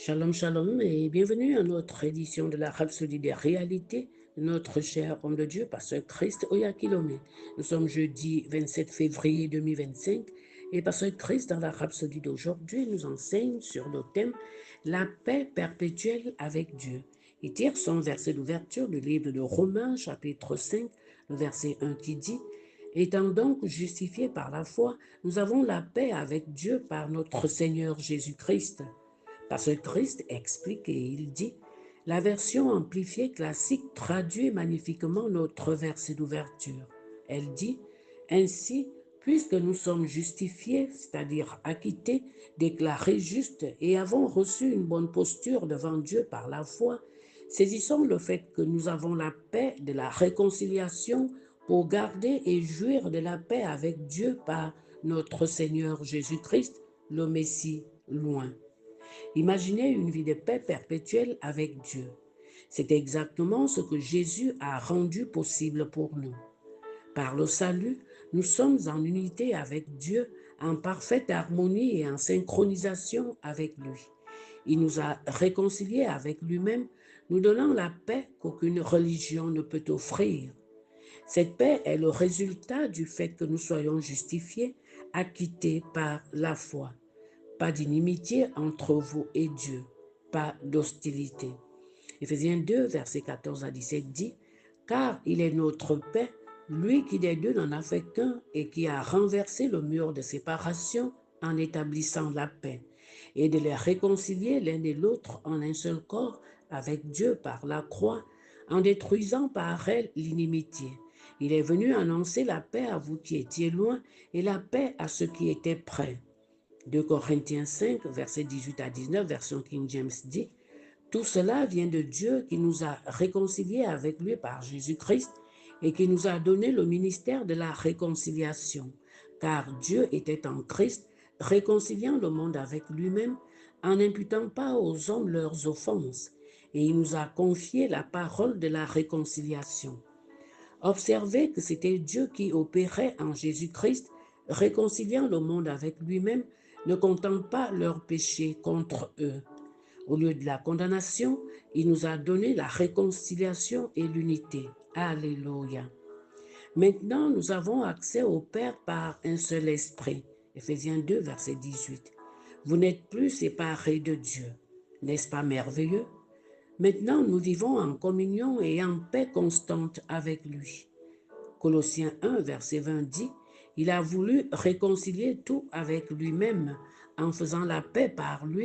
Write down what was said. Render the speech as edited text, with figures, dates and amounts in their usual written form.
Shalom, shalom et bienvenue à notre édition de la Rhapsodie des réalités de notre cher homme de Dieu, Pasteur Christ Oyakilome. Nous sommes jeudi 27 février 2025 et Pasteur Christ dans la Rhapsodie d'aujourd'hui nous enseigne sur le thème la paix perpétuelle avec Dieu. Il tire son verset d'ouverture du livre de Romains chapitre 5, le verset 1 qui dit « Étant donc justifiés par la foi, nous avons la paix avec Dieu par notre Seigneur Jésus-Christ. » Parce que Christ explique et il dit, la version amplifiée classique traduit magnifiquement notre verset d'ouverture. Elle dit, ainsi, puisque nous sommes justifiés, c'est-à-dire acquittés, déclarés justes et avons reçu une bonne posture devant Dieu par la foi, saisissons le fait que nous avons la paix de la réconciliation pour garder et jouir de la paix avec Dieu par notre Seigneur Jésus-Christ, le Messie loin. Imaginez une vie de paix perpétuelle avec Dieu. C'est exactement ce que Jésus a rendu possible pour nous. Par le salut, nous sommes en unité avec Dieu, en parfaite harmonie et en synchronisation avec lui. Il nous a réconciliés avec lui-même, nous donnant la paix qu'aucune religion ne peut offrir. Cette paix est le résultat du fait que nous soyons justifiés, acquittés par la foi. Pas d'inimitié entre vous et Dieu, pas d'hostilité. Éphésiens 2, versets 14 à 17 dit, « Car il est notre paix, lui qui des deux n'en a fait qu'un et qui a renversé le mur de séparation en établissant la paix, et de les réconcilier l'un et l'autre en un seul corps avec Dieu par la croix, en détruisant par elle l'inimitié. Il est venu annoncer la paix à vous qui étiez loin et la paix à ceux qui étaient près. » 2 Corinthiens 5, versets 18 à 19, version King James dit, « Tout cela vient de Dieu qui nous a réconciliés avec lui par Jésus-Christ et qui nous a donné le ministère de la réconciliation, car Dieu était en Christ, réconciliant le monde avec lui-même, en n'imputant pas aux hommes leurs offenses, et il nous a confié la parole de la réconciliation. » Observez que c'était Dieu qui opérait en Jésus-Christ, réconciliant le monde avec lui-même, ne comptant pas leurs péchés contre eux. Au lieu de la condamnation, il nous a donné la réconciliation et l'unité. Alléluia. Maintenant, nous avons accès au Père par un seul esprit. Éphésiens 2, verset 18. Vous n'êtes plus séparés de Dieu. N'est-ce pas merveilleux? Maintenant, nous vivons en communion et en paix constante avec lui. Colossiens 1, verset 20 dit, « Il a voulu réconcilier tout avec lui-même en faisant la paix par lui